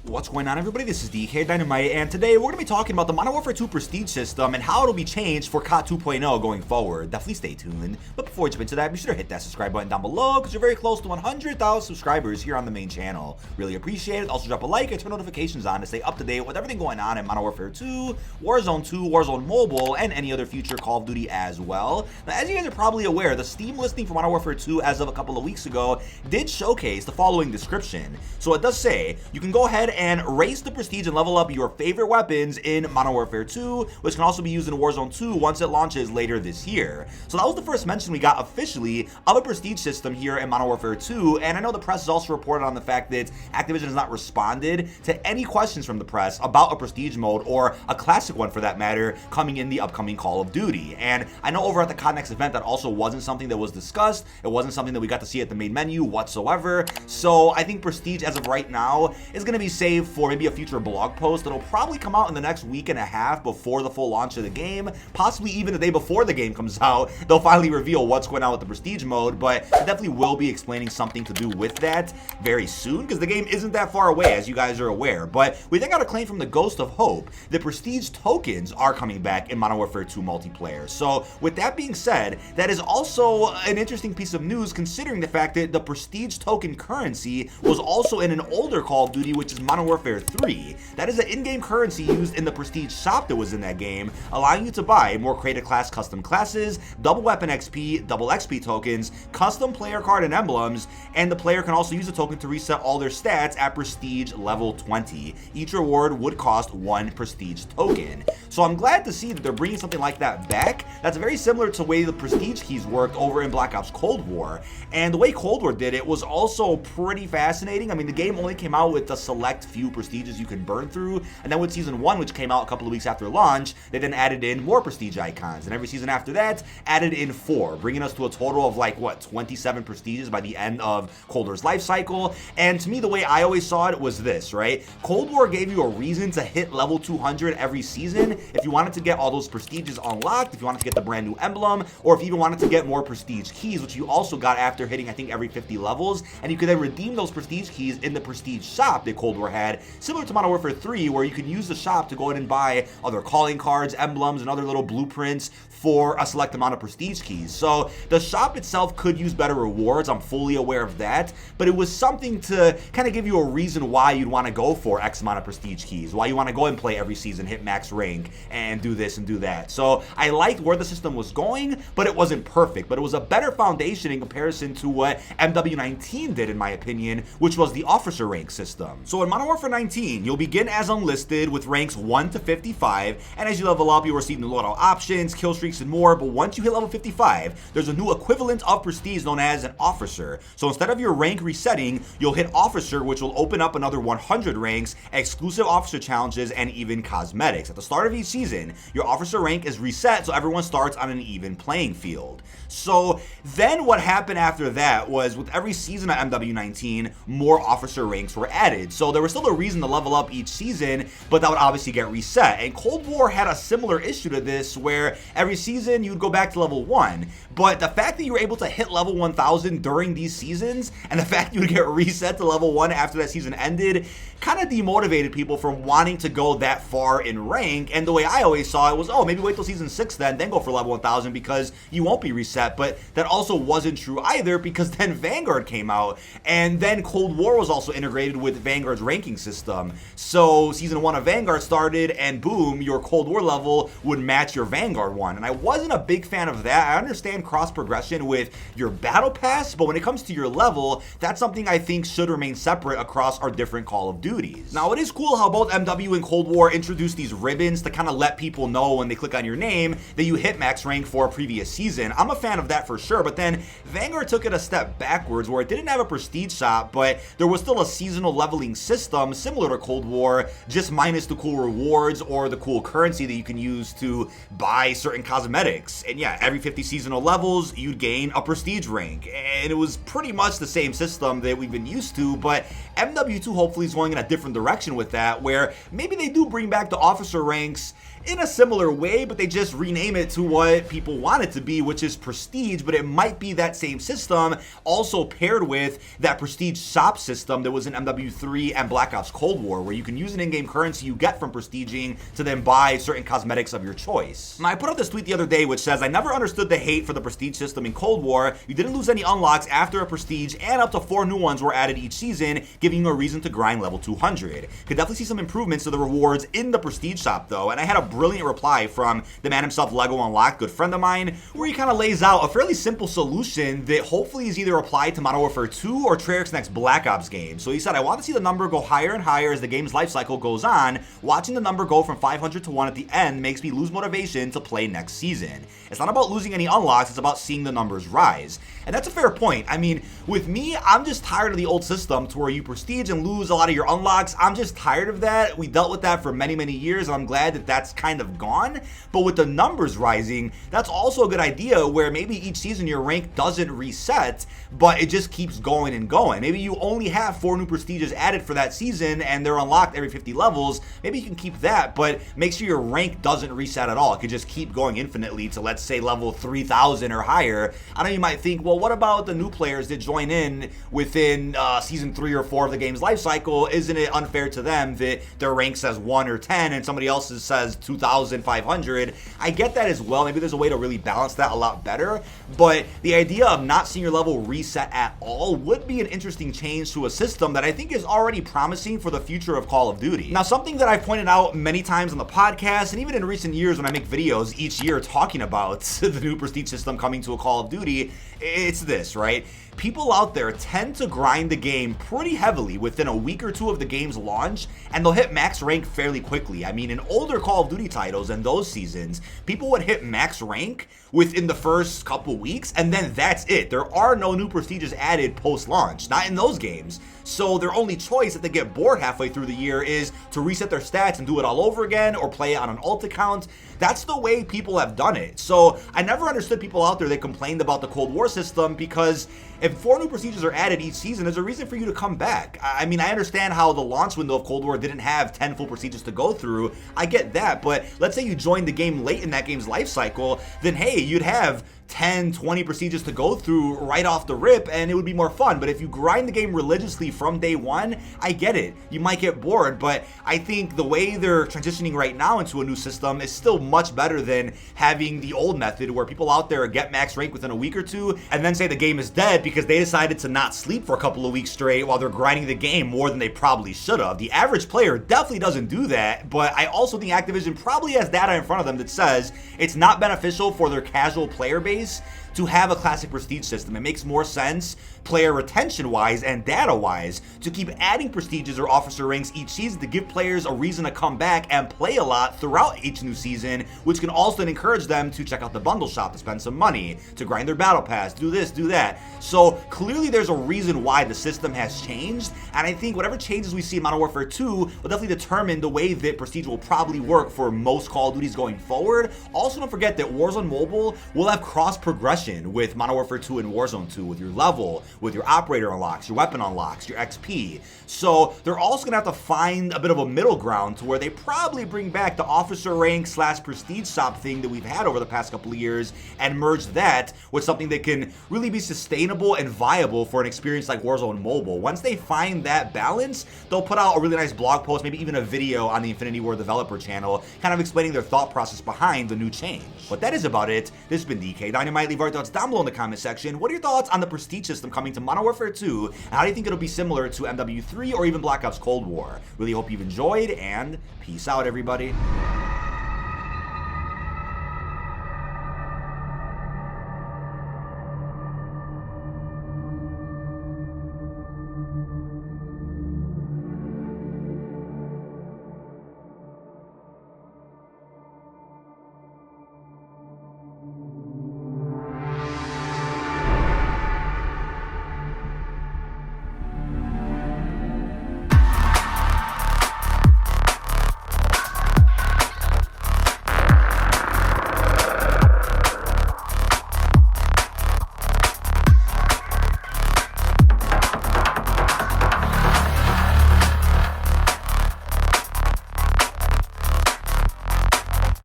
What's going on, everybody? This is dkdynamite, and today we're going to be talking about the Modern Warfare 2 Prestige system and how it'll be changed for COD 2.0 going forward. Definitely stay tuned. But before we jump into that, be sure to hit that subscribe button down below because you're very close to 100,000 subscribers here on the main channel. Really appreciate it. Also drop a like and turn notifications on to stay up to date with everything going on in Modern Warfare 2, Warzone 2, Warzone Mobile, and any other future Call of Duty as well. Now, as you guys are probably aware, the Steam listing for Modern Warfare 2 as of a couple of weeks ago did showcase the following description. So it does say you can go ahead and raise the prestige and level up your favorite weapons in Modern Warfare 2, which can also be used in Warzone 2 once it launches later this year. So that was the first mention we got officially of a prestige system here in Modern Warfare 2, and I know the press has also reported on the fact that Activision has not responded to any questions from the press about a prestige mode, or a classic one for that matter, coming in the upcoming Call of Duty. And I know over at the COD Next event that also wasn't something that was discussed. It wasn't something that we got to see at the main menu whatsoever. So I think prestige as of right now is going to be saved for maybe a future blog post that'll probably come out in the next week and a half before the full launch of the game, possibly even the day before the game comes out. They'll finally reveal what's going on with the prestige mode, but I definitely will be explaining something to do with that very soon because the game isn't that far away, as you guys are aware. But we then got a claim from the Ghost of Hope that prestige tokens are coming back in Modern Warfare 2 multiplayer. So with that being said, that is also an interesting piece of news considering the fact that the prestige token currency was also in an older Call of Duty, which is Modern Warfare 3. That is an in-game currency used in the prestige shop that was in that game, allowing you to buy more created class custom classes, double weapon XP, double XP tokens, custom player card and emblems, and the player can also use the token to reset all their stats at prestige level 20. Each reward would cost 1 prestige token. So I'm glad to see that they're bringing something like that back. That's very similar to the way the prestige keys worked over in Black Ops Cold War. And the way Cold War did it was also pretty fascinating. I mean, the game only came out with a select few prestiges you can burn through, and then with Season 1, which came out a couple of weeks after launch, they then added in more prestige icons, and every season after that added in 4, bringing us to a total of like, what, 27 prestiges by the end of Cold War's life cycle. And to me, the way I always saw it was this, right? Cold War gave you a reason to hit level 200 every season if you wanted to get all those prestiges unlocked, if you wanted to get the brand new emblem, or if you even wanted to get more prestige keys, which you also got after hitting, I think, every 50 levels, and you could then redeem those prestige keys in the prestige shop that Cold War had, similar to Modern Warfare 3, where you can use the shop to go in and buy other calling cards, emblems, and other little blueprints for a select amount of prestige keys. So the shop itself could use better rewards, I'm fully aware of that, but it was something to kind of give you a reason why you'd want to go for X amount of prestige keys, why you want to go and play every season, hit max rank, and do this and do that. So I liked where the system was going, but it wasn't perfect, but it was a better foundation in comparison to what MW19 did, in my opinion, which was the officer rank system. So in Modern Warfare 19, you'll begin as unlisted with ranks 1 to 55, and as you level up, you'll receive new loadout options, kill streaks, and more. But once you hit level 55, there's a new equivalent of prestige known as an officer. So instead of your rank resetting, you'll hit officer, which will open up another 100 ranks, exclusive officer challenges, and even cosmetics. At the start of each season, your officer rank is reset, so everyone starts on an even playing field. So then what happened after that was, with every season of MW19, more officer ranks were added. So there was still a reason to level up each season, but that would obviously get reset. And Cold War had a similar issue to this, where every season you'd go back to level 1. But the fact that you were able to hit level 1000 during these seasons, and the fact you would get reset to level 1 after that season ended, kind of demotivated people from wanting to go that far in rank. And the way I always saw it was, oh, maybe wait till season 6 then go for level 1000 because you won't be reset. But that also wasn't true either, because then Vanguard came out, and then Cold War was also integrated with Vanguard's ranking system. So season 1 of Vanguard started, and boom, your Cold War level would match your Vanguard one. And I wasn't a big fan of that. I understand cross progression with your battle pass, but when it comes to your level, that's something I think should remain separate across our different Call of Duties. Now, it is cool how both MW and Cold War introduced these ribbons to kind of let people know when they click on your name that you hit max rank for a previous season. I'm a fan of that for sure, but then Vanguard took it a step backwards, where it didn't have a prestige shop, but there was still a seasonal leveling system similar to Cold War, just minus the cool rewards or the cool currency that you can use to buy certain cosmetics. And yeah, every 50 seasonal levels, you'd gain a prestige rank. And it was pretty much the same system that we've been used to, but MW2 hopefully is going in a different direction with that, where maybe they do bring back the officer ranks in a similar way, but they just rename it to what people want it to be, which is Prestige, but it might be that same system also paired with that Prestige shop system that was in MW3 and Black Ops Cold War, where you can use an in-game currency you get from prestiging to then buy certain cosmetics of your choice. Now, I put out this tweet the other day which says, I never understood the hate for the Prestige system in Cold War. You didn't lose any unlocks after a Prestige, and up to 4 new ones were added each season, giving you a reason to grind level 200. Could definitely see some improvements to the rewards in the Prestige shop though, and I had a brilliant reply from the man himself, Lego Unlocked, good friend of mine, where he kind of lays out a fairly simple solution that hopefully is either applied to Modern Warfare 2 or Treyarch's next Black Ops game. So he said, I want to see the number go higher and higher as the game's life cycle goes on. Watching the number go from 500 to 1 at the end makes me lose motivation to play next season. It's not about losing any unlocks, it's about seeing the numbers rise. And that's a fair point. I mean, with me, I'm just tired of the old system to where you prestige and lose a lot of your unlocks. I'm just tired of that. We dealt with that for many, many years, and I'm glad that that's kind of gone. But with the numbers rising, that's also a good idea where maybe each season your rank doesn't reset, but it just keeps going and going. Maybe you only have 4 new prestiges added for that season and they're unlocked every 50 levels. Maybe you can keep that, but make sure your rank doesn't reset at all. It could just keep going infinitely to, let's say, level 3,000 or higher. I know you might think, well, what about the new players that join in within season 3 or 4 of the game's life cycle? Isn't it unfair to them that their rank says 1 or 10 and somebody else's says 2,500? I get that as well. Maybe there's a way to really balance that a lot better, but the idea of not seeing your level reset at all would be an interesting change to a system that I think is already promising for the future of Call of Duty. Now, something that I've pointed out many times on the podcast, and even in recent years when I make videos each year talking about the new prestige system coming to a Call of Duty, it's this, right? People out there tend to grind the game pretty heavily within a week or 2 of the game's launch, and they'll hit max rank fairly quickly. I mean, in older Call of Duty titles and those seasons, people would hit max rank within the first couple weeks, and then that's it. There are no new prestiges added post-launch, not in those games. So their only choice if they get bored halfway through the year is to reset their stats and do it all over again, or play it on an alt account. That's the way people have done it. So I never understood people out there that complained about the Cold War system, because if 4 new procedures are added each season, there's a reason for you to come back. I mean, I understand how the launch window of Cold War didn't have 10 full procedures to go through. I get that, but let's say you joined the game late in that game's life cycle, then hey, you'd have 10, 20 procedures to go through right off the rip, and it would be more fun. But if you grind the game religiously from day one, I get it. You might get bored, but I think the way they're transitioning right now into a new system is still much better than having the old method where people out there get max rank within a week or 2 and then say the game is dead because they decided to not sleep for a couple of weeks straight while they're grinding the game more than they probably should have. The average player definitely doesn't do that, but I also think Activision probably has data in front of them that says it's not beneficial for their casual player base to have a classic prestige system. It makes more sense player retention wise and data wise to keep adding prestiges or officer ranks each season to give players a reason to come back and play a lot throughout each new season, which can also encourage them to check out the bundle shop, to spend some money, to grind their battle pass, do this, do that. So clearly there's a reason why the system has changed, and I think whatever changes we see in Modern Warfare 2 will definitely determine the way that prestige will probably work for most Call of Duties going forward. Also, don't forget that Warzone Mobile will have cross progression with Modern Warfare 2 and Warzone 2, with your level, with your operator unlocks, your weapon unlocks, your XP. So they're also gonna have to find a bit of a middle ground to where they probably bring back the officer rank / prestige shop thing that we've had over the past couple of years and merge that with something that can really be sustainable and viable for an experience like Warzone Mobile. Once they find that balance, they'll put out a really nice blog post, maybe even a video on the Infinity Ward developer channel, kind of explaining their thought process behind the new change. But that is about it. This has been dkdynamite. Leave our thoughts down below in the comment section. What are your thoughts on the prestige system coming to Modern Warfare 2, and how do you think it'll be similar to MW3 or even Black Ops Cold War? Really hope you've enjoyed, and peace out, everybody.